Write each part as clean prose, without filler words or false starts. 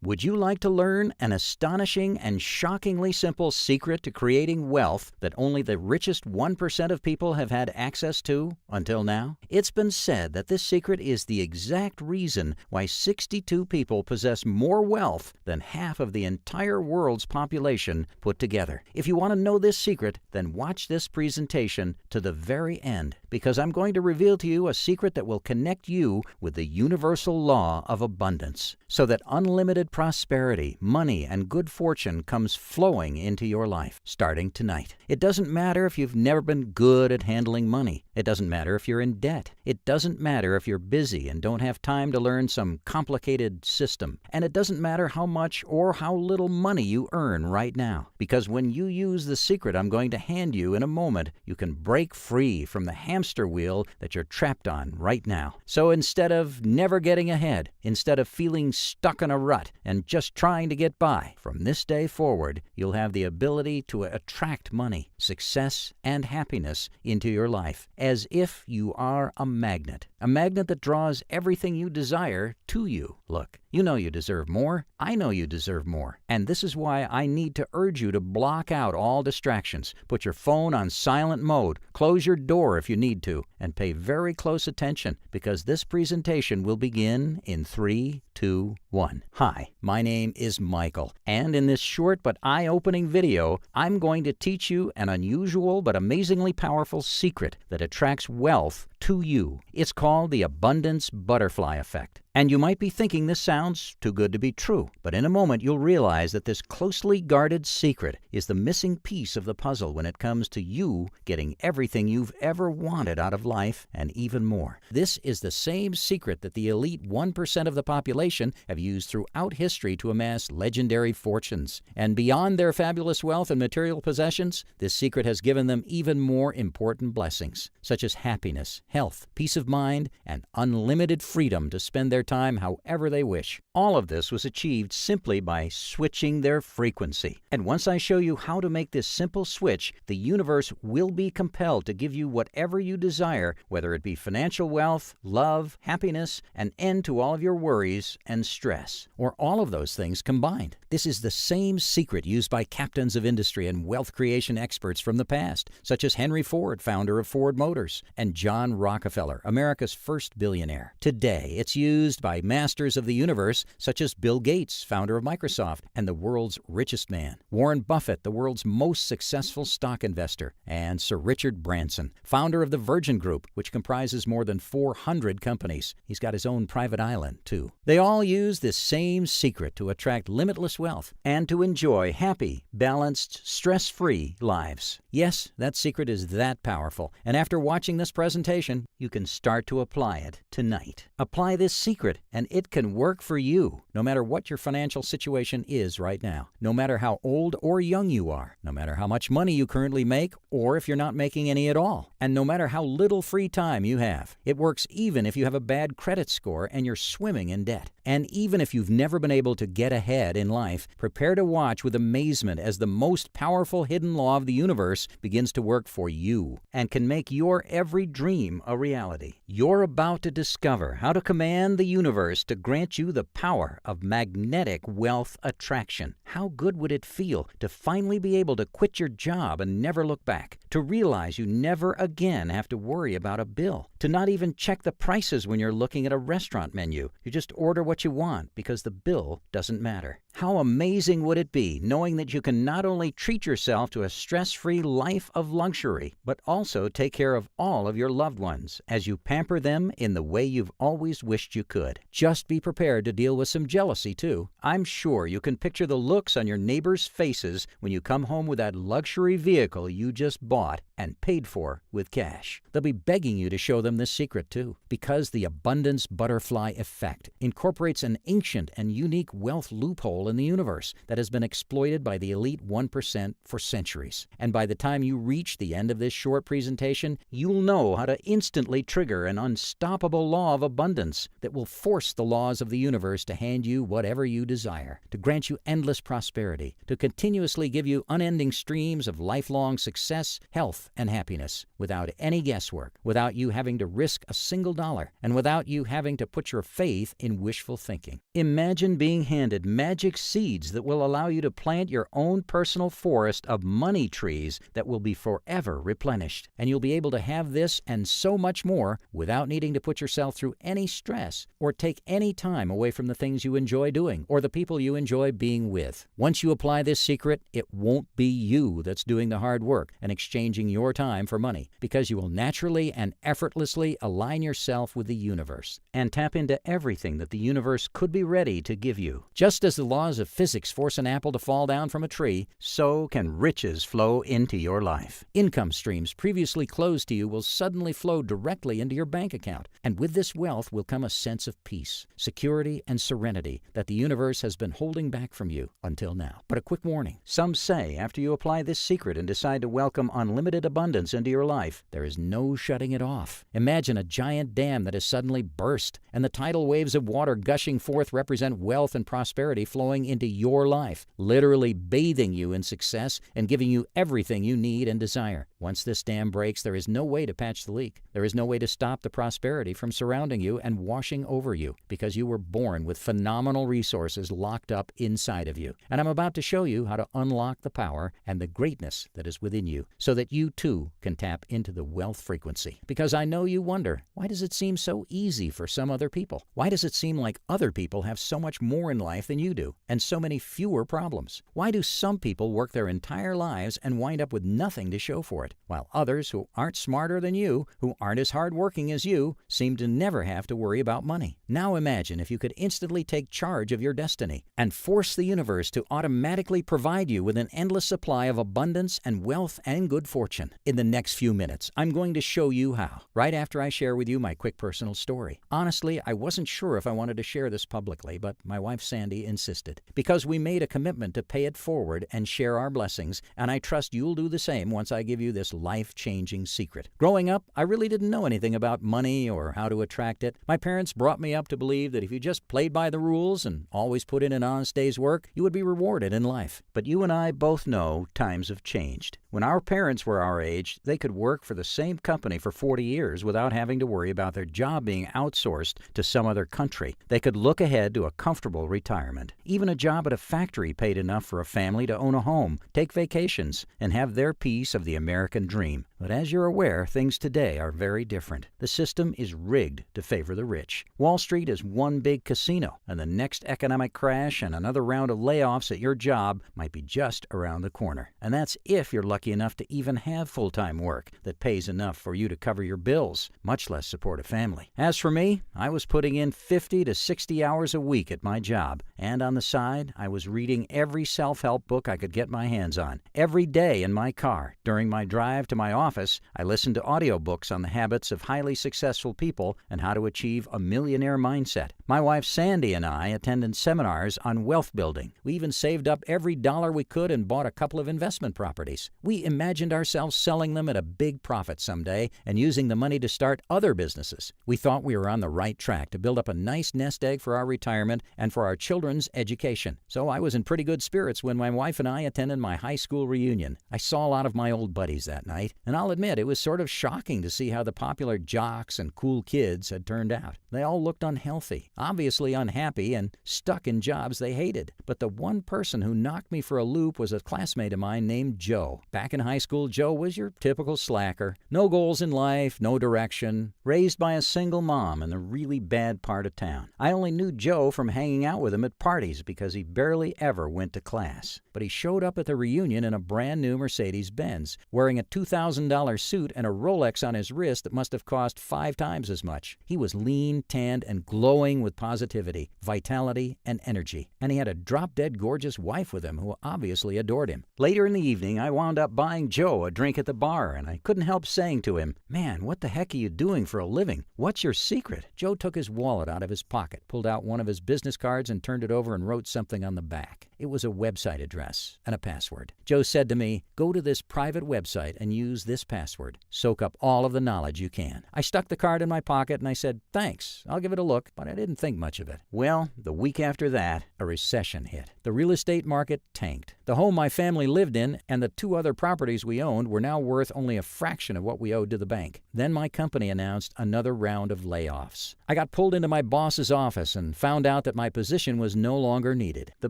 Would you like to learn an astonishing and shockingly simple secret to creating wealth that only the richest 1% of people have had access to until now? It's been said that this secret is the exact reason why 62 people possess more wealth than half of the entire world's population put together. If you want to know this secret, then watch this presentation to the very end, because I'm going to reveal to you a secret that will connect you with the universal law of abundance, so that unlimited prosperity, money, and good fortune comes flowing into your life starting tonight. It doesn't matter if you've never been good at handling money. It doesn't matter if you're in debt. It doesn't matter if you're busy and don't have time to learn some complicated system. And it doesn't matter how much or how little money you earn right now. Because when you use the secret I'm going to hand you in a moment, you can break free from the hamster wheel that you're trapped on right now. So instead of never getting ahead, instead of feeling stuck in a rut and just trying to get by, from this day forward, you'll have the ability to attract money, success, and happiness into your life as if you are a magnet that draws everything you desire to you. Look, you know you deserve more. I know you deserve more. And this is why I need to urge you to block out all distractions. Put your phone on silent mode. Close your door if you need to. And pay very close attention, because this presentation will begin in 3, 2, 1. Hi, my name is Michael. And in this short but eye-opening video, I'm going to teach you an unusual but amazingly powerful secret that attracts wealth to you. It's called the abundance butterfly effect. And you might be thinking this sounds too good to be true, but in a moment you'll realize that this closely guarded secret is the missing piece of the puzzle when it comes to you getting everything you've ever wanted out of life and even more. This is the same secret that the elite 1% of the population have used throughout history to amass legendary fortunes. And beyond their fabulous wealth and material possessions, this secret has given them even more important blessings, such as happiness, health, peace of mind, and unlimited freedom to spend their time however they wish. All of this was achieved simply by switching their frequency. And once I show you how to make this simple switch, the universe will be compelled to give you whatever you desire, whether it be financial wealth, love, happiness, an end to all of your worries and stress, or all of those things combined. This is the same secret used by captains of industry and wealth creation experts from the past, such as Henry Ford, founder of Ford Motors, and John Rockefeller, America's first billionaire. Today, it's used by masters of the universe such as Bill Gates, founder of Microsoft and the world's richest man, Warren Buffett, the world's most successful stock investor, and Sir Richard Branson, founder of the Virgin Group, which comprises more than 400 companies. He's got his own private island, too. They all use this same secret to attract limitless wealth and to enjoy happy, balanced, stress-free lives. Yes, that secret is that powerful, and after watching this presentation, you can start to apply it tonight. Apply this secret, and it can work for you, no matter what your financial situation is right now, no matter how old or young you are, no matter how much money you currently make, or if you're not making any at all, and no matter how little free time you have. It works even if you have a bad credit score and you're swimming in debt. And even if you've never been able to get ahead in life, prepare to watch with amazement as the most powerful hidden law of the universe begins to work for you and can make your every dream a reality. You're about to discover how to command the universe to grant you the power of magnetic wealth attraction. How good would it feel to finally be able to quit your job and never look back, to realize you never again have to worry about a bill, to not even check the prices when you're looking at a restaurant menu. You just order what you want because the bill doesn't matter. How amazing would it be knowing that you can not only treat yourself to a stress-free life of luxury, but also take care of all of your loved ones as you pamper them in the way you've always wished you could. Just be prepared to deal with some jealousy, too. I'm sure you can picture the looks on your neighbors' faces when you come home with that luxury vehicle you just bought and paid for with cash. They'll be begging you to show them this secret, too, because the abundance butterfly effect incorporates an ancient and unique wealth loophole in the universe that has been exploited by the elite 1% for centuries. And by the time you reach the end of this short presentation, you'll know how to instantly trigger an unstoppable law of abundance that will force the laws of the universe to hand you whatever you desire, to grant you endless prosperity, to continuously give you unending streams of lifelong success, health, and happiness, without any guesswork, without you having to risk a single dollar, and without you having to put your faith in wishful thinking. Imagine being handed magic seeds that will allow you to plant your own personal forest of money trees that will be forever replenished. And you'll be able to have this and so much more without needing to put yourself through any stress or take any time away from the things you enjoy doing or the people you enjoy being with. Once you apply this secret, it won't be you that's doing the hard work and exchanging your time for money, because you will naturally and effortlessly align yourself with the universe and tap into everything that the universe could be ready to give you. Just as the laws of physics force an apple to fall down from a tree, so can riches flow into your life. Income streams previously closed to you will suddenly flow directly into your bank account, and with this wealth will come a sense of peace, security, and serenity that the universe has been holding back from you until now. But a quick warning. Some say after you apply this secret and decide to welcome unlimited abundance into your life, there is no shutting it off. Imagine a giant dam that has suddenly burst, and the tidal waves of water gushing forth represent wealth and prosperity flowing into your life, literally bathing you in success and giving you everything you need and desire. Once this dam breaks, there is no way to patch the leak. There is no way to stop the prosperity from surrounding you and washing over you, because you were born with phenomenal resources locked up inside of you. And I'm about to show you how to unlock the power and the greatness that is within you so that you too can tap into the wealth frequency. Because I know you wonder, why does it seem so easy for some other people? Why does it seem like other people have so much more in life than you do and so many fewer problems? Why do some people work their entire lives and wind up with nothing to show for it, while others who aren't smarter than you, who aren't as hardworking as you, seem to never have to worry about money? Now imagine if you could instantly take charge of your destiny and force the universe to automatically provide you with an endless supply of abundance and wealth and good fortune. In the next few minutes, I'm going to show you how, right after I share with you my quick personal story. Honestly, I wasn't sure if I wanted to share this publicly, but my wife Sandy insisted, because we made a commitment to pay it forward and share our blessings, and I trust you'll do the same once I give you this life-changing secret. Growing up, I really didn't know anything about money or how to attract it. My parents brought me up to believe that if you just played by the rules and always put in an honest day's work, you would be rewarded in life. But you and I both know times have changed. When our parents were our age, they could work for the same company for 40 years without having to worry about their job being outsourced to some other country. They could look ahead to a comfortable retirement. Even a job at a factory paid enough for a family to own a home, take vacations, and have their piece of the American dream. But as you're aware, things today are very different. The system is rigged to favor the rich. Wall Street is one big casino, and the next economic crash and another round of layoffs at your job might be just around the corner. And that's if you're lucky enough to even have full-time work that pays enough for you to cover your bills, much less support a family. As for me, I was putting in 50 to 60 hours a week at my job, and on the side, I was reading every self-help book I could get my hands on. Every day in my car, during my drive to my office, I listened to audiobooks on the habits of highly successful people and how to achieve a millionaire mindset. My wife Sandy and I attended seminars on wealth building. We even saved up every dollar we could and bought a couple of investment properties. We imagined ourselves selling them at a big profit someday and using the money to start other businesses. We thought we were on the right track to build up a nice nest egg for our retirement and for our children's education. So I was in pretty good spirits when my wife and I attended my high school reunion. I saw a lot of my old buddies that night, and I'll admit it was sort of shocking to see how the popular jocks and cool kids had turned out. They all looked unhealthy, obviously unhappy, and stuck in jobs they hated. But the one person who knocked me for a loop was a classmate of mine named Joe. Back in high school, Joe was your typical slacker. No goals in life, no direction. Raised by a single mom in a really bad part of town. I only knew Joe from hanging out with him at parties because he barely ever went to class. But he showed up at the reunion in a brand new Mercedes-Benz, wearing a $2,000 suit and a Rolex on his wrist that must have cost 5 times as much. He was lean, tanned, and glowing with positivity, vitality, and energy. And he had a drop-dead gorgeous wife with him who obviously adored him. Later in the evening, I wound up buying Joe a drink at the bar, and I couldn't help saying to him, "Man, what the heck are you doing for a living? What's your secret?" Joe took his wallet out of his pocket, pulled out one of his business cards, and turned it over and wrote wrote something on the back. It was a website address and a password. Joe said to me, "Go to this private website and use this password. Soak up all of the knowledge you can." I stuck the card in my pocket and I said, "Thanks, I'll give it a look," but I didn't think much of it. Well, the week after that, a recession hit. The real estate market tanked. The home my family lived in and the 2 other properties we owned were now worth only a fraction of what we owed to the bank. Then my company announced another round of layoffs. I got pulled into my boss's office and found out that my position was no longer needed. The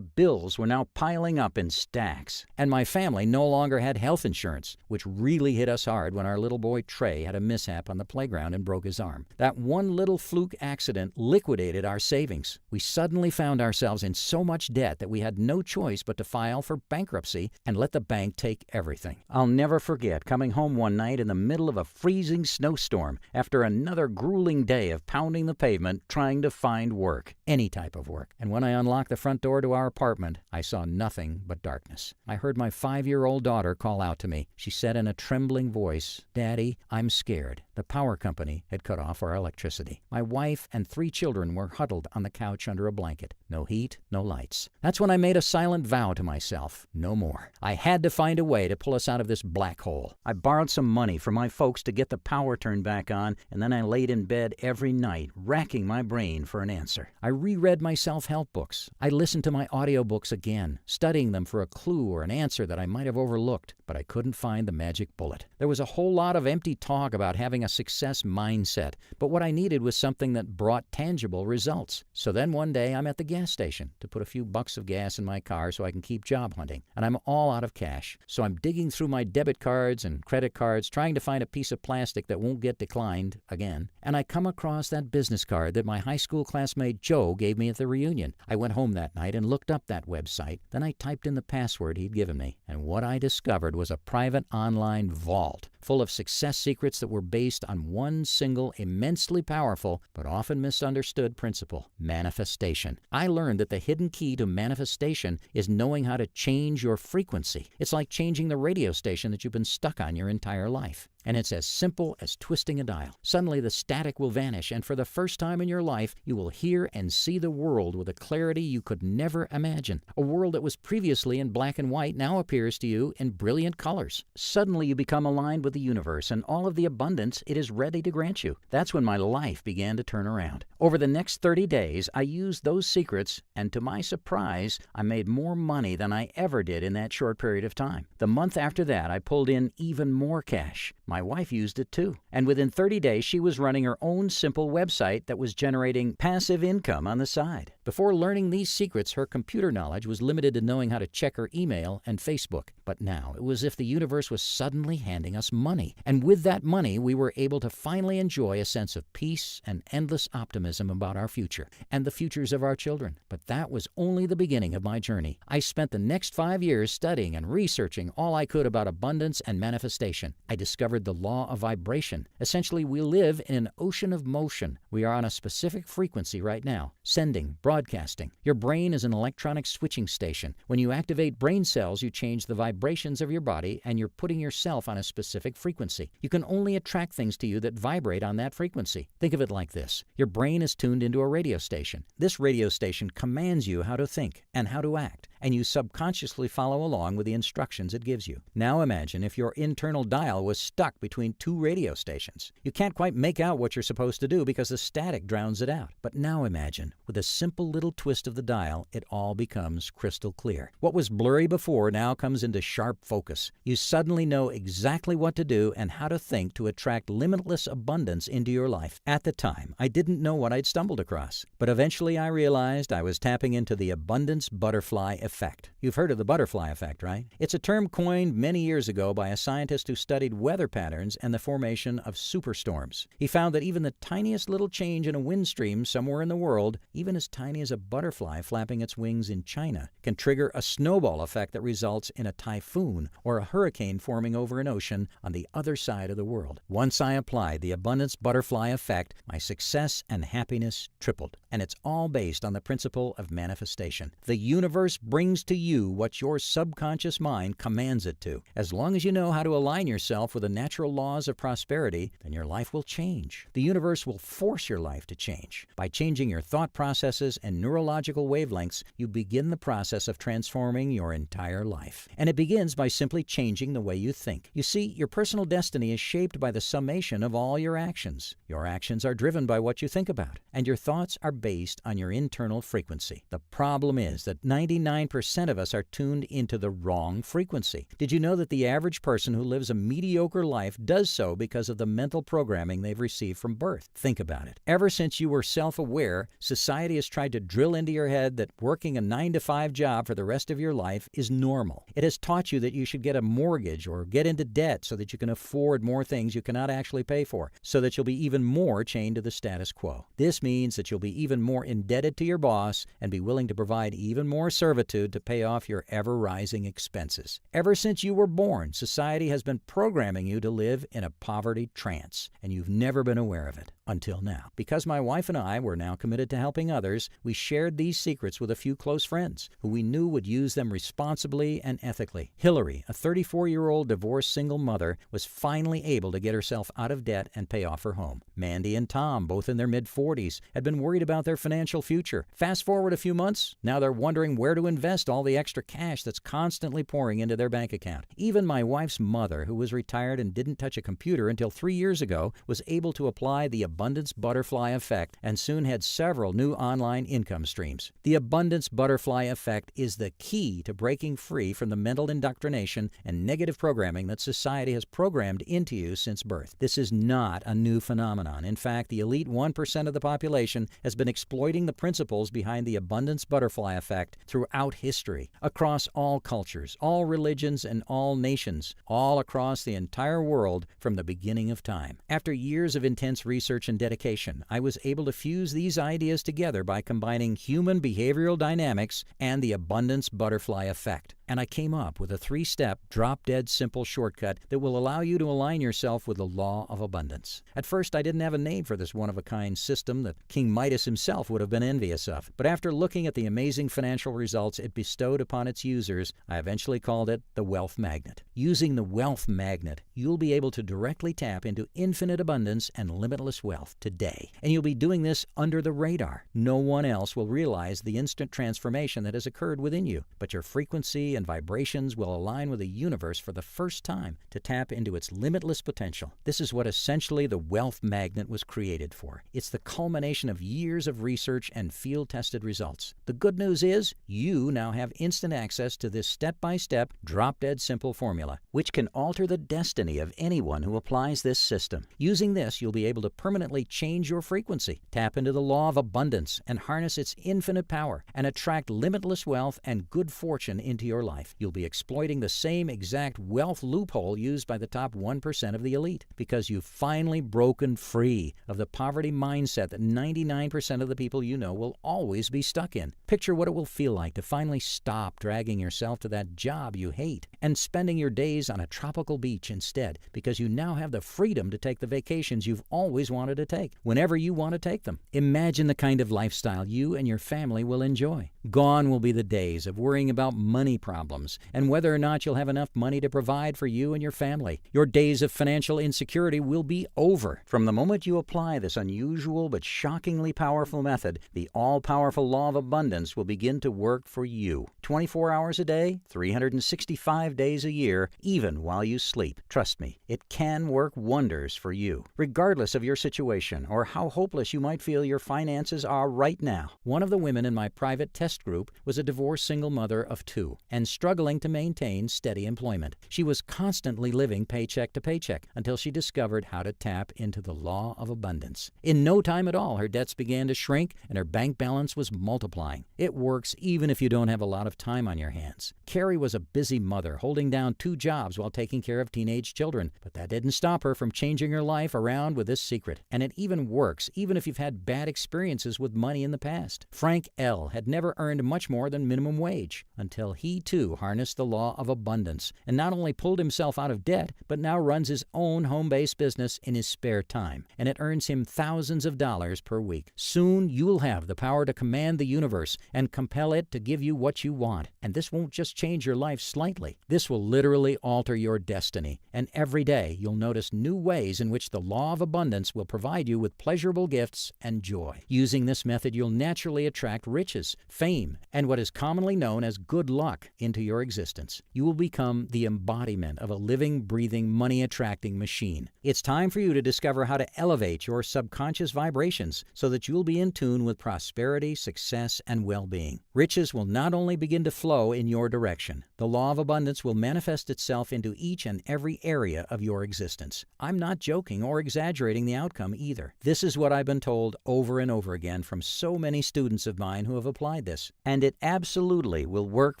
bills were now piling up in stacks, and my family no longer had health insurance, which really hit us hard when our little boy Trey had a mishap on the playground and broke his arm. That one little fluke accident liquidated our savings. We suddenly found ourselves in so much debt that we had no choice but to file for bankruptcy and let the bank take everything. I'll never forget coming home one night in the middle of a freezing snowstorm after another grueling day of pounding the pavement trying to find work, any type of work. And when I unlocked the front door to our apartment, I saw nothing but darkness. I heard my 5-year-old daughter call out to me. She said in a trembling voice, "Daddy, I'm scared." The power company had cut off our electricity. My wife and 3 children were huddled on the couch under a blanket. No heat, no lights. That's when I made a silent vow to myself. No more. I had to find a way to pull us out of this black hole. I borrowed some money from my folks to get the power turned back on, and then I laid in bed every night, racking my brain for an answer. I reread my self-help books. I listened to my audiobooks again, studying them for a clue or an answer that I might have overlooked, but I couldn't find the magic bullet. There was a whole lot of empty talk about having a success mindset, but what I needed was something that brought tangible results. So then one day I'm at the gas station to put a few bucks of gas in my car so I can keep job hunting, and I'm all out of cash. So I'm digging through my debit cards and credit cards trying to find a piece of plastic that won't get declined again, and I come across that business card that my high school classmate Joe gave me at the reunion. I went home that night and looked up that website. Then I typed in the password he'd given me, and what I discovered was a private online vault full of success secrets that were based on one single immensely powerful but often misunderstood principle: manifestation. I learned that the hidden key to manifestation is knowing how to change your frequency. It's like changing the radio station that you've been stuck on your entire life. And it's as simple as twisting a dial. Suddenly the static will vanish, and for the first time in your life, you will hear and see the world with a clarity you could never imagine. A world that was previously in black and white now appears to you in brilliant colors. Suddenly you become aligned with the universe and all of the abundance it is ready to grant you. That's when my life began to turn around. Over the next 30 days, I used those secrets, and to my surprise, I made more money than I ever did in that short period of time. The month after that, I pulled in even more cash. My wife used it too. And within 30 days, she was running her own simple website that was generating passive income on the side. Before learning these secrets, her computer knowledge was limited to knowing how to check her email and Facebook. But now, it was as if the universe was suddenly handing us money. And with that money, we were able to finally enjoy a sense of peace and endless optimism about our future and the futures of our children. But that was only the beginning of my journey. I spent the next 5 years studying and researching all I could about abundance and manifestation. I discovered the law of vibration. Essentially, we live in an ocean of motion. We are on a specific frequency right now, sending, broadcasting. Your brain is an electronic switching station. When you activate brain cells, you change the vibrations of your body, and you're putting yourself on a specific frequency. You can only attract things to you that vibrate on that frequency. Think of it like this. Your brain is tuned into a radio station. This radio station commands you how to think and how to act, and you subconsciously follow along with the instructions it gives you. Now imagine if your internal dial was stuck between 2 radio stations. You can't quite make out what you're supposed to do because the static drowns it out. But now imagine, with a simple little twist of the dial, it all becomes crystal clear. What was blurry before now comes into sharp focus. You suddenly know exactly what to do and how to think to attract limitless abundance into your life. At the time, I didn't know what I'd stumbled across, but eventually I realized I was tapping into the abundance butterfly effect. You've heard of the butterfly effect, right? It's a term coined many years ago by a scientist who studied weather patterns and the formation of superstorms. He found that even the tiniest little change in a wind stream somewhere in the world, even as tiny as a butterfly flapping its wings in China, can trigger a snowball effect that results in a typhoon or a hurricane forming over an ocean on the other side of the world. Once I applied the abundance butterfly effect, my success and happiness tripled. And it's all based on the principle of manifestation. The universe brings to you what your subconscious mind commands it to. As long as you know how to align yourself with a natural natural laws of prosperity, then your life will change. The universe will force your life to change. By changing your thought processes and neurological wavelengths, you begin the process of transforming your entire life. And it begins by simply changing the way you think. You see, your personal destiny is shaped by the summation of all your actions. Your actions are driven by what you think about, and your thoughts are based on your internal frequency. The problem is that 99% of us are tuned into the wrong frequency. Did you know that the average person who lives a mediocre life does so because of the mental programming they've received from birth? Think about it. Ever since you were self-aware, society has tried to drill into your head that working a 9-to-5 job for the rest of your life is normal. It has taught you that you should get a mortgage or get into debt so that you can afford more things you cannot actually pay for, so that you'll be even more chained to the status quo. This means that you'll be even more indebted to your boss and be willing to provide even more servitude to pay off your ever-rising expenses. Ever since you were born, society has been programming you to live in a poverty trance, and you've never been aware of it until now. Because my wife and I were now committed to helping others, we shared these secrets with a few close friends who we knew would use them responsibly and ethically. Hillary, a 34-year-old divorced single mother, was finally able to get herself out of debt and pay off her home. Mandy and Tom, both in their mid-40s, had been worried about their financial future. Fast forward a few months, now they're wondering where to invest all the extra cash that's constantly pouring into their bank account. Even my wife's mother, who was retired and didn't touch a computer until 3 years ago, was able to apply the abundance butterfly effect and soon had several new online income streams. The abundance butterfly effect is the key to breaking free from the mental indoctrination and negative programming that society has programmed into you since birth. This is not a new phenomenon. In fact, the elite 1% of the population has been exploiting the principles behind the abundance butterfly effect throughout history, across all cultures, all religions, and all nations, all across the entire world from the beginning of time. After years of intense research and dedication, I was able to fuse these ideas together by combining human behavioral dynamics and the abundance butterfly effect. And I came up with a 3-step, drop-dead simple shortcut that will allow you to align yourself with the law of abundance. At first, I didn't have a name for this one-of-a-kind system that King Midas himself would have been envious of. But after looking at the amazing financial results it bestowed upon its users, I eventually called it the Wealth Magnet. Using the Wealth Magnet, you'll be able to directly tap into infinite abundance and limitless wealth today. And you'll be doing this under the radar. No one else will realize the instant transformation that has occurred within you, but your frequency and vibrations will align with the universe for the first time to tap into its limitless potential. This is what essentially the Wealth Magnet was created for. It's the culmination of years of research and field-tested results. The good news is you now have instant access to this step-by-step, drop-dead simple formula, which can alter the destiny of anyone who applies this system. Using this, you'll be able to permanently change your frequency, tap into the law of abundance, and harness its infinite power, and attract limitless wealth and good fortune into your life. You'll be exploiting the same exact wealth loophole used by the top 1% of the elite, because you've finally broken free of the poverty mindset that 99% of the people you know will always be stuck in. Picture what it will feel like to finally stop dragging yourself to that job you hate and spending your days on a tropical beach instead, because you now have the freedom to take the vacations you've always wanted to take, whenever you want to take them. Imagine the kind of lifestyle you and your family will enjoy. Gone will be the days of worrying about money problems and whether or not you'll have enough money to provide for you and your family. Your days of financial insecurity will be over. From the moment you apply this unusual but shockingly powerful method, the all-powerful law of abundance will begin to work for you. 24 hours a day, 365 days a year, even while you sleep. Trust me, it can work wonders for you, regardless of your situation or how hopeless you might feel your finances are right now. One of the women in my private test group was a divorced single mother of 2 and struggling to maintain steady employment. She was constantly living paycheck to paycheck until she discovered how to tap into the law of abundance. In no time at all, her debts began to shrink and her bank balance was multiplying. It works even if you don't have a lot of time on your hands. Carrie was a busy mother holding down 2 jobs while taking care of teenage children, but that didn't stop her from changing her life around with this secret. And it even works even if you've had bad experiences with money in the past. Frank L. had never earned much more than minimum wage until he too harnessed the law of abundance and not only pulled himself out of debt, but now runs his own home-based business in his spare time, and it earns him thousands of dollars per week. Soon you'll have the power to command the universe and compel it to give you what you want. And this won't just change your life slightly. This will literally alter your destiny. And every day you'll notice new ways in which the law of abundance will provide you with pleasurable gifts and joy. Using this method, you'll naturally attract riches, fame, and what is commonly known as good luck into your existence. You will become the embodiment of a living, breathing, money-attracting machine. It's time for you to discover how to elevate your subconscious vibrations so that you'll be in tune with prosperity, success, and well-being. Riches will not only begin to flow in your direction, the law of abundance will manifest itself into each and every area of your existence. I'm not joking or exaggerating the outcome either. This is what I've been told over and over again from so many students of mine who have applied this. And it absolutely will work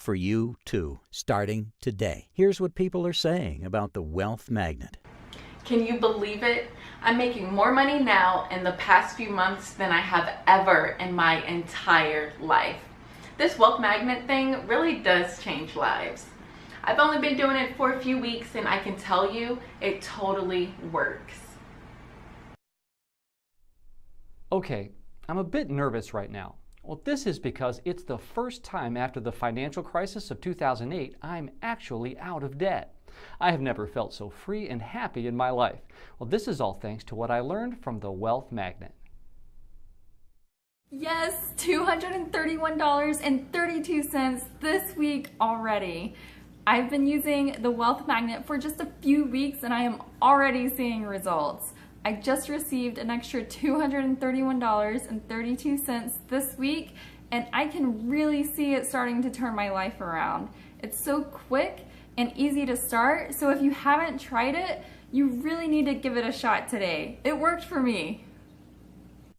for you too, starting today. Here's what people are saying about the wealth magnet. Can you believe it? I'm making more money now in the past few months than I have ever in my entire life. This wealth magnet thing really does change lives. I've only been doing it for a few weeks and I can tell you it totally works. Okay, I'm a bit nervous right now. Well, this is because it's the first time after the financial crisis of 2008 I'm actually out of debt. I have never felt so free and happy in my life. Well, this is all thanks to what I learned from the wealth magnet. Yes, $231.32 this week already. I've been using the wealth magnet for just a few weeks and I am already seeing results. I just received an extra $231.32 this week and I can really see it starting to turn my life around. It's so quick and easy to start, so if you haven't tried it, you really need to give it a shot today. It worked for me.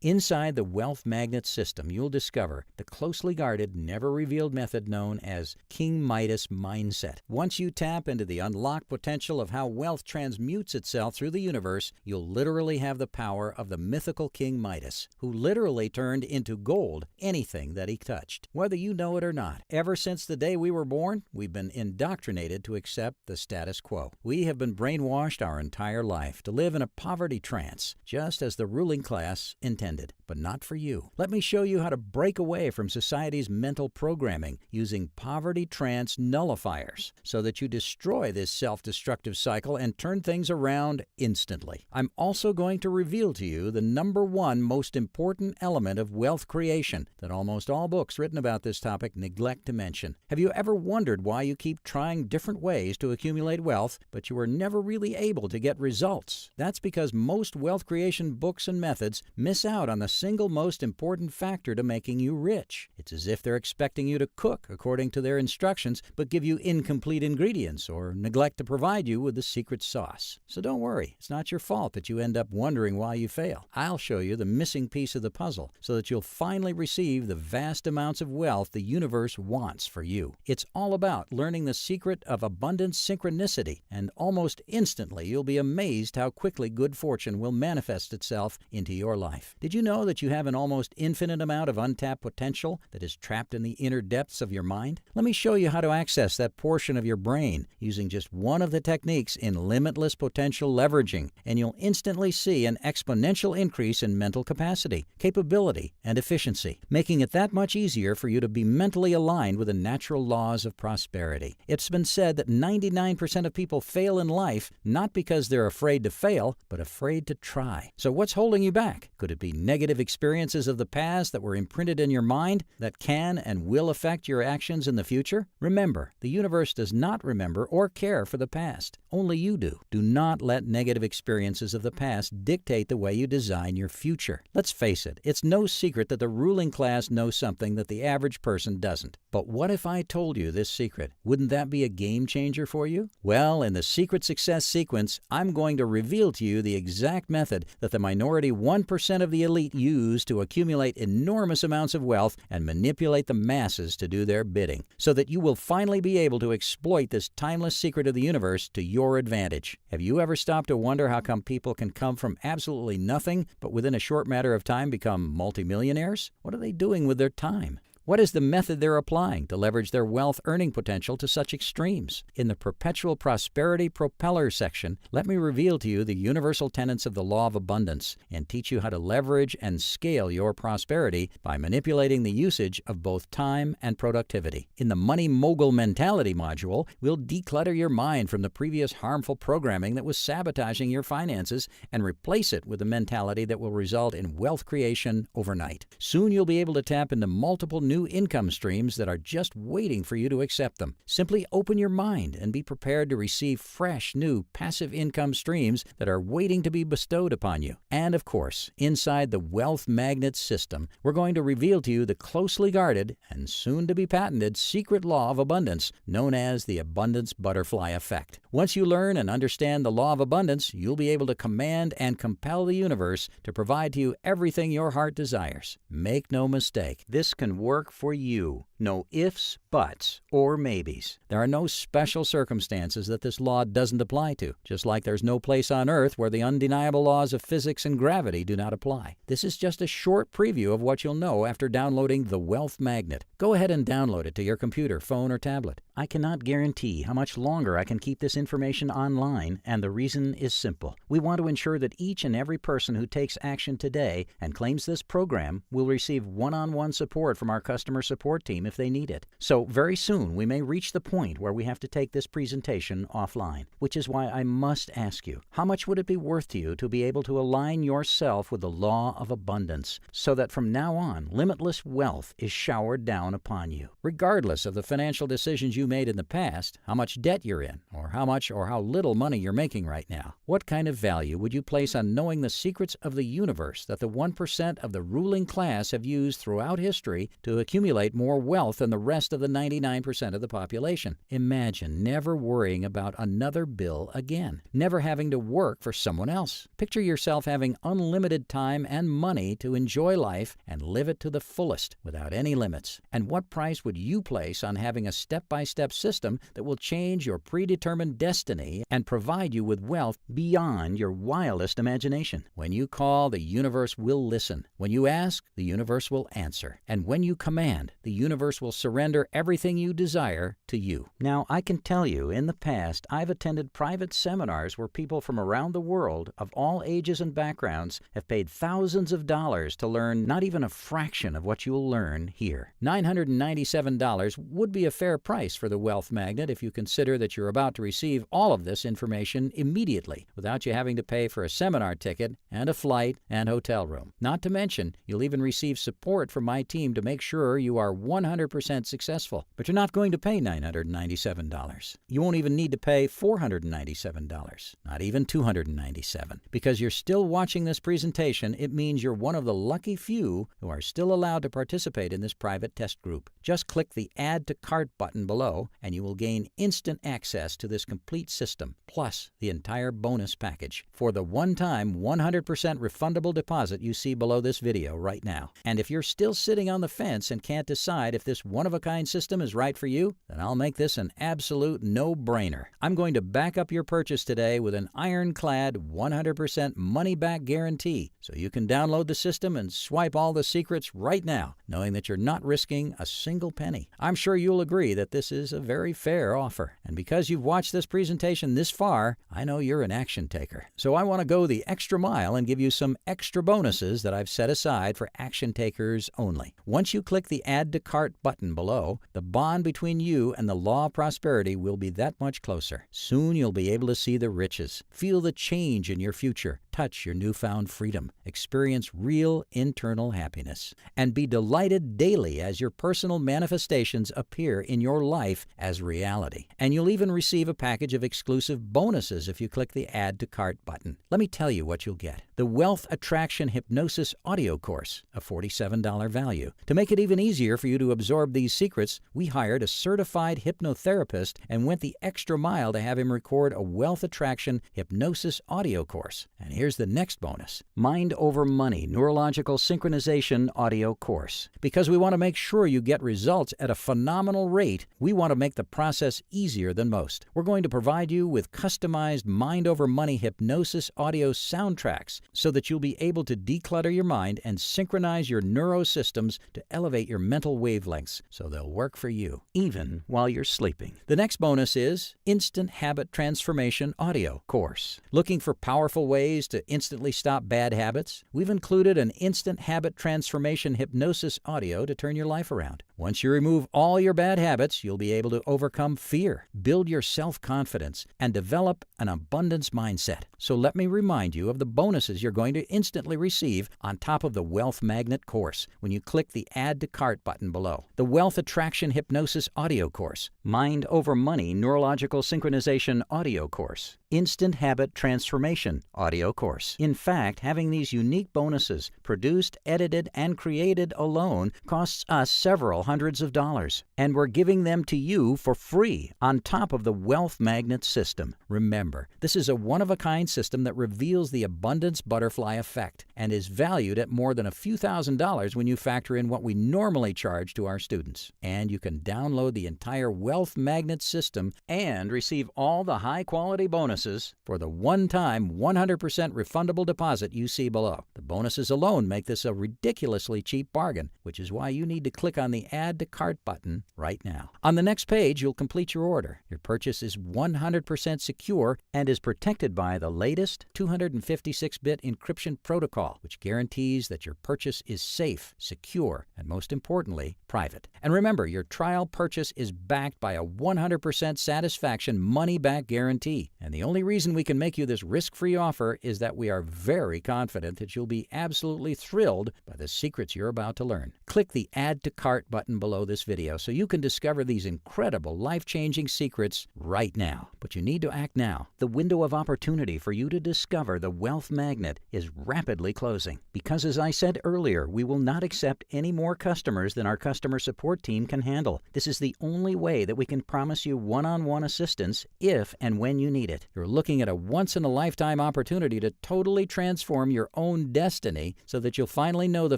Inside the wealth magnet system, you'll discover the closely guarded, never-revealed method known as King Midas mindset. Once you tap into the unlocked potential of how wealth transmutes itself through the universe, you'll literally have the power of the mythical King Midas, who literally turned into gold anything that he touched. Whether you know it or not, ever since the day we were born, we've been indoctrinated to accept the status quo. We have been brainwashed our entire life to live in a poverty trance, just as the ruling class intended. But not for you. Let me show you how to break away from society's mental programming using poverty trance nullifiers so that you destroy this self-destructive cycle and turn things around instantly. I'm also going to reveal to you the number one most important element of wealth creation that almost all books written about this topic neglect to mention. Have you ever wondered why you keep trying different ways to accumulate wealth, but you are never really able to get results? That's because most wealth creation books and methods miss out on the single most important factor to making you rich. It's as if they're expecting you to cook according to their instructions, but give you incomplete ingredients or neglect to provide you with the secret sauce. So don't worry, it's not your fault that you end up wondering why you fail. I'll show you the missing piece of the puzzle so that you'll finally receive the vast amounts of wealth the universe wants for you. It's all about learning the secret of abundant synchronicity, and almost instantly you'll be amazed how quickly good fortune will manifest itself into your life. Did you know that you have an almost infinite amount of untapped potential that is trapped in the inner depths of your mind? Let me show you how to access that portion of your brain using just one of the techniques in limitless potential leveraging, and you'll instantly see an exponential increase in mental capacity, capability, and efficiency, making it that much easier for you to be mentally aligned with the natural laws of prosperity. It's been said that 99% of people fail in life not because they're afraid to fail, but afraid to try. So what's holding you back? Could it be negative experiences of the past that were imprinted in your mind that can and will affect your actions in the future? Remember, the universe does not remember or care for the past. Only you do. Do not let negative experiences of the past dictate the way you design your future. Let's face it, it's no secret that the ruling class knows something that the average person doesn't. But what if I told you this secret? Wouldn't that be a game changer for you? Well, in the Secret Success sequence, I'm going to reveal to you the exact method that the minority 1% of the elite use to accumulate enormous amounts of wealth and manipulate the masses to do their bidding, so that you will finally be able to exploit this timeless secret of the universe to your advantage. Have you ever stopped to wonder how come people can come from absolutely nothing, but within a short matter of time become multimillionaires? What are they doing with their time? What is the method they're applying to leverage their wealth earning potential to such extremes? In the Perpetual Prosperity Propeller section, let me reveal to you the universal tenets of the law of abundance and teach you how to leverage and scale your prosperity by manipulating the usage of both time and productivity. In the Money Mogul Mentality module, we'll declutter your mind from the previous harmful programming that was sabotaging your finances and replace it with a mentality that will result in wealth creation overnight. Soon you'll be able to tap into multiple new income streams that are just waiting for you to accept them. Simply open your mind and be prepared to receive fresh, new, passive income streams that are waiting to be bestowed upon you. And of course, inside the Wealth Magnet system, we're going to reveal to you the closely guarded and soon to be patented secret law of abundance known as the abundance butterfly effect. Once you learn and understand the law of abundance, you'll be able to command and compel the universe to provide to you everything your heart desires. Make no mistake, this can work for you. No ifs, buts, or maybes. There are no special circumstances that this law doesn't apply to, just like there's no place on Earth where the undeniable laws of physics and gravity do not apply. This is just a short preview of what you'll know after downloading the Wealth Magnet. Go ahead and download it to your computer, phone, or tablet. I cannot guarantee how much longer I can keep this information online, and the reason is simple. We want to ensure that each and every person who takes action today and claims this program will receive one-on-one support from our customer support team if they need it. So very soon we may reach the point where we have to take this presentation offline, which is why I must ask you, how much would it be worth to you to be able to align yourself with the law of abundance so that from now on, limitless wealth is showered down upon you? Regardless of the financial decisions you made in the past, how much debt you're in, or how much or how little money you're making right now, what kind of value would you place on knowing the secrets of the universe that the 1% of the ruling class have used throughout history to accumulate more wealth than the rest of the 99% of the population? Imagine never worrying about another bill again, never having to work for someone else. Picture yourself having unlimited time and money to enjoy life and live it to the fullest without any limits. And what price would you place on having a step-by-step system that will change your predetermined destiny and provide you with wealth beyond your wildest imagination? When you call, the universe will listen. When you ask, the universe will answer. And when you command, the universe will surrender everything you desire to you. Now, I can tell you, in the past, I've attended private seminars where people from around the world, of all ages and backgrounds, have paid thousands of dollars to learn not even a fraction of what you'll learn here. $997 would be a fair price for the Wealth Magnet if you consider that you're about to receive all of this information immediately without you having to pay for a seminar ticket and a flight and hotel room. Not to mention, you'll even receive support from my team to make sure you are 100% successful. But you're not going to pay $997. You won't even need to pay $497, not even $297. Because you're still watching this presentation, it means you're one of the lucky few who are still allowed to participate in this private test group. Just click the Add to Cart button below and you will gain instant access to this complete system, plus the entire bonus package for the one-time 100% refundable deposit you see below this video right now. And if you're still sitting on the fence and can't decide if this one-of-a-kind system is right for you, then I'll make this an absolute no-brainer. I'm going to back up your purchase today with an ironclad 100% money-back guarantee, so you can download the system and swipe all the secrets right now, knowing that you're not risking a single penny. I'm sure you'll agree that this is a very fair offer. And because you've watched this presentation this far, I know you're an action taker. So I want to go the extra mile and give you some extra bonuses that I've set aside for action takers only. Once you click the Add to Cart button below, the bond between you and the law of prosperity will be that much closer. Soon you'll be able to see the riches, feel the change in your future, touch your newfound freedom, experience real internal happiness, and be delighted daily as your personal manifestations appear in your life as reality. And you'll even receive a package of exclusive bonuses if you click the Add to Cart button. Let me tell you what you'll get. The Wealth Attraction Hypnosis audio course, a $47 value. To make it even easier for you to absorb these secrets, we hired a certified hypnotherapist and went the extra mile to have him record a Wealth Attraction Hypnosis audio course. And here's the next bonus: Mind Over Money Neurological Synchronization Audio Course. Because we want to make sure you get results at a phenomenal rate, we want to make the process easier than most. We're going to provide you with customized Mind Over Money hypnosis audio soundtracks so that you'll be able to declutter your mind and synchronize your neurosystems to elevate your mental wavelengths so they'll work for you, even while you're sleeping. The next bonus is Instant Habit Transformation Audio Course. Looking for powerful ways to instantly stop bad habits? We've included an Instant Habit Transformation hypnosis audio to turn your life around. Once you remove all your bad habits, you'll be able to overcome fear, build your self-confidence, and develop an abundance mindset. So let me remind you of the bonuses you're going to instantly receive on top of the Wealth Magnet course when you click the Add to Cart button below. The Wealth Attraction Hypnosis Audio Course, Mind Over Money Neurological Synchronization Audio Course, Instant Habit Transformation Audio Course. In fact, having these unique bonuses produced, edited, and created alone costs us several hundreds of dollars, and we're giving them to you for free on top of the Wealth Magnet system. Remember, this is a one-of-a-kind system that reveals the abundance butterfly effect and is valued at more than a few $1,000s when you factor in what we normally charge to our students. And you can download the entire Wealth Magnet system and receive all the high-quality bonuses for the one-time 100% refundable deposit you see below. The bonuses alone make this a ridiculously cheap bargain, which is why you need to click on the Add to Cart button right now. On the next page, you'll complete your order. Your purchase is 100% secure and is protected by the latest 256-bit encryption protocol, which guarantees that your purchase is safe, secure, and most importantly, private. And remember, your trial purchase is backed by a 100% satisfaction money-back guarantee. And the only reason we can make you this risk-free offer is that we are very confident that you'll be absolutely thrilled by the secrets you're about to learn. Click the Add to Cart button below this video so you can discover these incredible life-changing secrets right now. But you need to act now. The window of opportunity for you to discover the Wealth Magnet is rapidly closing. Because as I said earlier, we will not accept any more customers than our customer support team can handle. This is the only way that we can promise you one-on-one assistance if and when you need it. You're looking at a once-in-a-lifetime opportunity to totally transform your own destiny so that you'll finally know the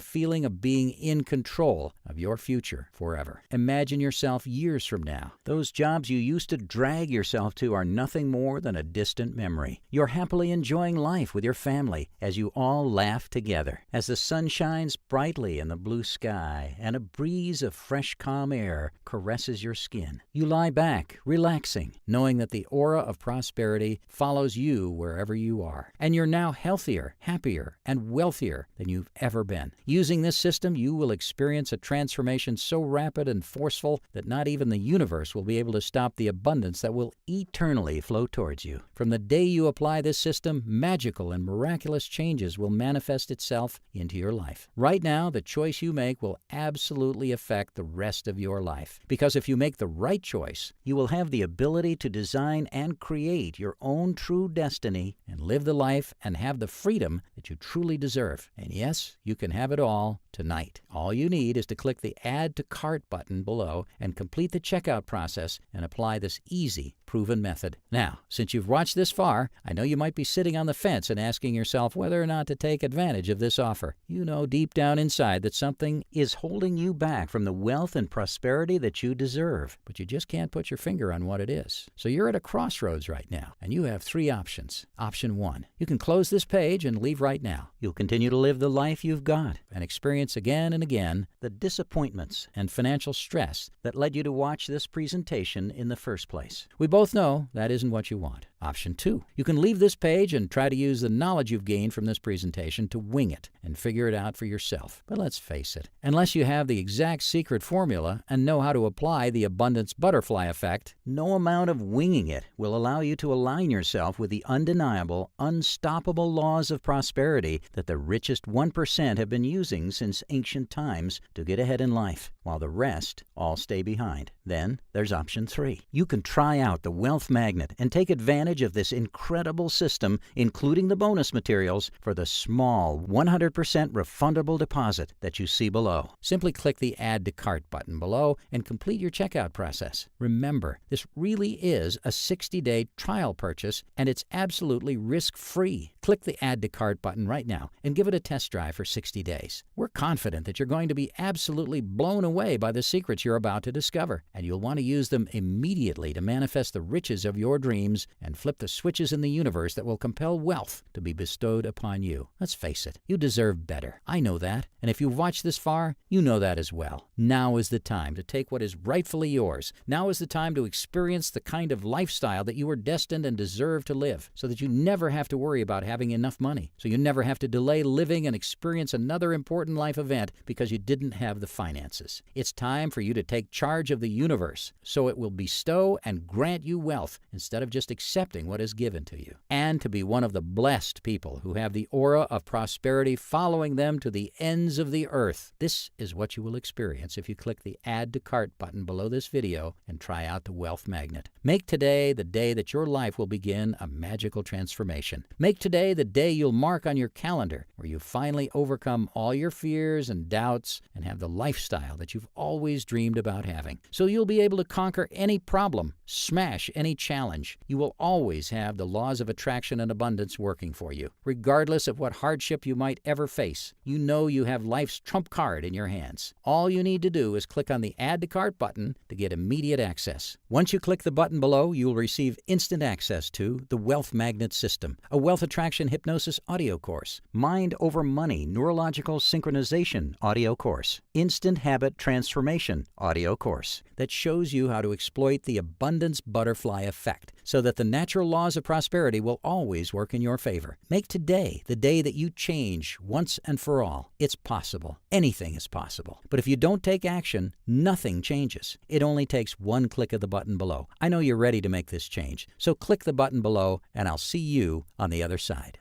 feeling of being in control of your future forever. Imagine yourself years from now. Those jobs you used to drag yourself to are nothing more than a distant memory. You're happily enjoying life with your family as you all laugh together, as the sun shines brightly in the blue sky and a breeze of fresh, calm air caresses your skin. You lie back, relaxing, knowing that the aura of prosperity follows you wherever you are. And you're now healthier, happier, and wealthier than you've ever been. Using this system, you will experience a transformation so rapid and forceful that not even the universe will be able to stop the abundance that will eternally flow towards you. From the day you apply this system, magical and miraculous changes will manifest itself into your life. Right now, the choice you make will absolutely affect the rest of your life. Because if you make the right choice, you will have the ability to design and create your own true destiny and live the life and have the freedom that you truly deserve. And yes, you can have it all tonight. All you need is to click the Add to Cart button below and complete the checkout process and apply this easy, proven method. Now, since you've watched this far, I know you might be sitting on the fence and asking yourself whether or not to take advantage of this offer. You know deep down inside that something is holding you back from the wealth and prosperity that you deserve, but you just can't put your finger on what it is. So you're at a crossroads right now, and you have three options. Option 1, you can close this page and leave right now. You'll continue to live the life you've got and experience again and again the disappointments and financial stress that led you to watch this presentation in the first place. We both know that isn't what you want. Option 2, you can leave this page and try to use the knowledge you've gained from this presentation to wing it and figure it out for yourself. But let's face it, unless you have the exact secret formula and know how to apply the abundance butterfly effect, no amount of winging it will allow you to align yourself with the undeniable, unstoppable laws of prosperity that the richest 1% have been using since ancient times to get ahead in life, while the rest all stay behind. Then there's option 3. You can try out the Wealth Magnet and take advantage of this incredible system, including the bonus materials, for the small 100% refundable deposit that you see below. Simply click the Add to Cart button below and complete your checkout process. Remember, this really is a 60-day trial purchase and it's absolutely risk-free. Click the Add to Cart button right now and give it a test drive for 60 days. We're confident that you're going to be absolutely blown away by the secrets you're about to discover, and you'll want to use them immediately to manifest the riches of your dreams and flip the switches in the universe that will compel wealth to be bestowed upon you. Let's face it, you deserve better. I know that, and if you've watched this far, you know that as well. Now is the time to take what is rightfully yours. Now is the time to experience the kind of lifestyle that you are destined and deserve to live, so that you never have to worry about having enough money, so you never have to delay living and experience another important life event because you didn't have the finances. It's time for you to take charge of the universe, so it will bestow and grant you wealth instead of just accepting what is given to you, and to be one of the blessed people who have the aura of prosperity following them to the ends of the earth. This is what you will experience if you click the Add to Cart button below this video and try out the Wealth Magnet. Make today the day that your life will begin a magical transformation. Make today the day you'll mark on your calendar where you finally overcome all your fears and doubts and have the lifestyle that you've always dreamed about having. So you'll be able to conquer any problem, smash any challenge. You will always have the laws of attraction and abundance working for you. Regardless of what hardship you might ever face, you know you have life's trump card in your hands. All you need to do is click on the Add to Cart button to get immediate access. Once you click the button below, you will receive instant access to the Wealth Magnet System, a wealth attraction hypnosis audio course, Mind Over Money Neurological Synchronization audio course, Instant Habit Transformation audio course that shows you how to exploit the abundance butterfly effect so that the natural laws of prosperity will always work in your favor. Make today the day that you change once and for all. It's possible. Anything is possible. But if you don't take action, nothing changes. It only takes one click of the button below. I know you're ready to make this change, so click the button below and I'll see you on the other side.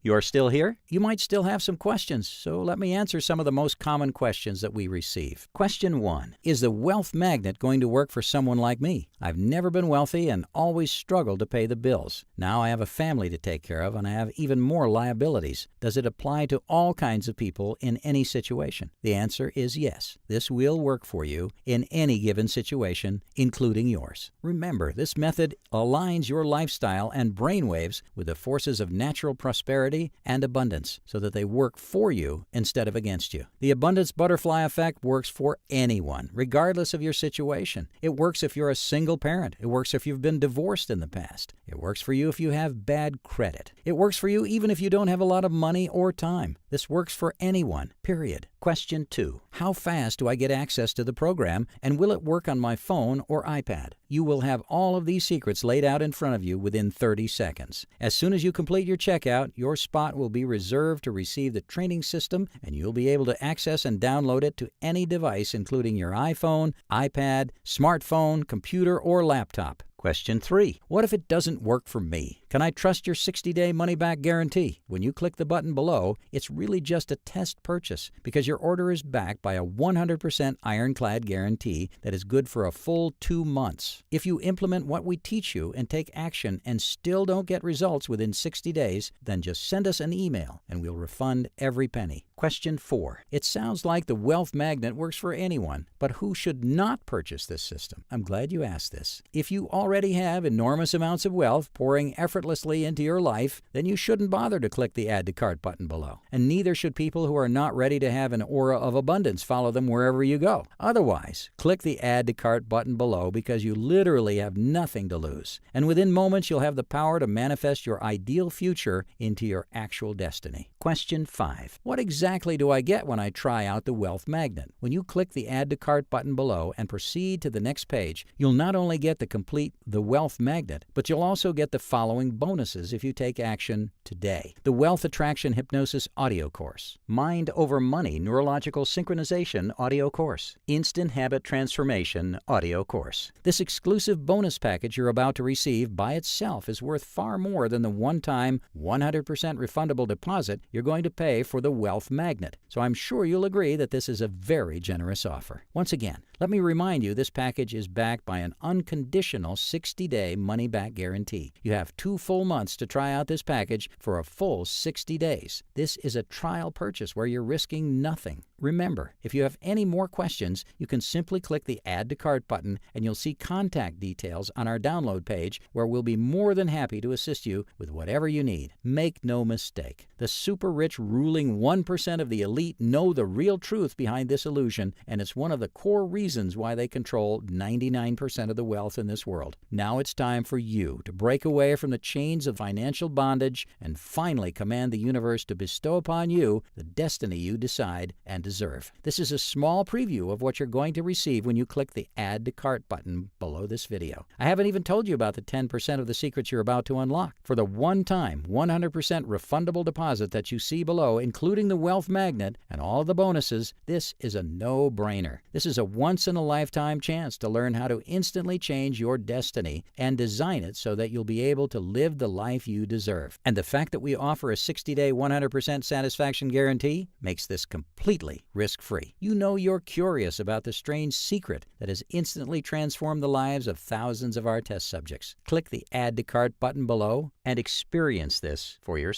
You're still here? You might still have some questions, so let me answer some of the most common questions that we receive. Question 1. Is the Wealth Magnet going to work for someone like me? I've never been wealthy and always struggled to pay the bills. Now I have a family to take care of and I have even more liabilities. Does it apply to all kinds of people in any situation? The answer is yes. This will work for you in any given situation, including yours. Remember, this method aligns your lifestyle and brainwaves with the forces of natural prosperity and abundance so that they work for you instead of against you. The abundance butterfly effect works for anyone, regardless of your situation. It works if you're a single parent. It works if you've been divorced in the past. It works for you if you have bad credit. It works for you even if you don't have a lot of money or time. This works for anyone, period. Question 2. How fast do I get access to the program, and will it work on my phone or iPad? You will have all of these secrets laid out in front of you within 30 seconds. As soon as you complete your checkout, your spot will be reserved to receive the training system, and you'll be able to access and download it to any device, including your iPhone, iPad, smartphone, computer, or laptop. Question 3. What if it doesn't work for me? Can I trust your 60-day money-back guarantee? When you click the button below, it's really just a test purchase because your order is backed by a 100% ironclad guarantee that is good for a full 2 months. If you implement what we teach you and take action and still don't get results within 60 days, then just send us an email and we'll refund every penny. Question 4. It sounds like the Wealth Magnet works for anyone, but who should not purchase this system? I'm glad you asked this. If you already have enormous amounts of wealth pouring effortlessly into your life, then you shouldn't bother to click the Add to Cart button below. And neither should people who are not ready to have an aura of abundance follow them wherever you go. Otherwise, click the Add to Cart button below because you literally have nothing to lose. And within moments, you'll have the power to manifest your ideal future into your actual destiny. Question 5. What exactly do I get when I try out the Wealth Magnet? When you click the Add to Cart button below and proceed to the next page, you'll not only get the complete The Wealth Magnet, but you'll also get the following bonuses if you take action today. The Wealth Attraction Hypnosis audio course, Mind Over Money Neurological Synchronization audio course, Instant Habit Transformation audio course. This exclusive bonus package you're about to receive by itself is worth far more than the one-time 100% refundable deposit you're going to pay for the Wealth Magnet. So I'm sure you'll agree that this is a very generous offer. Once again, let me remind you this package is backed by an unconditional 60-day money-back guarantee. You have 2 full months to try out this package for a full 60 days. This is a trial purchase where you're risking nothing. Remember, if you have any more questions, you can simply click the Add to Cart button and you'll see contact details on our download page where we'll be more than happy to assist you with whatever you need. Make no mistake, the super rich ruling 1% of the elite know the real truth behind this illusion, and it's one of the core reasons why they control 99% of the wealth in this world. Now it's time for you to break away from the chains of financial bondage and finally command the universe to bestow upon you the destiny you decide and deserve. This is a small preview of what you're going to receive when you click the Add to Cart button below this video. I haven't even told you about the 10% of the secrets you're about to unlock. For the one-time, 100% refundable deposit that you see below, including the wealth magnet and all the bonuses, this is a no-brainer. This is a once-in-a-lifetime chance to learn how to instantly change your destiny and design it so that you'll be able to live the life you deserve. And the fact that we offer a 60-day 100% satisfaction guarantee makes this completely risk-free. You know you're curious about the strange secret that has instantly transformed the lives of thousands of our test subjects. Click the Add to Cart button below and experience this for yourself.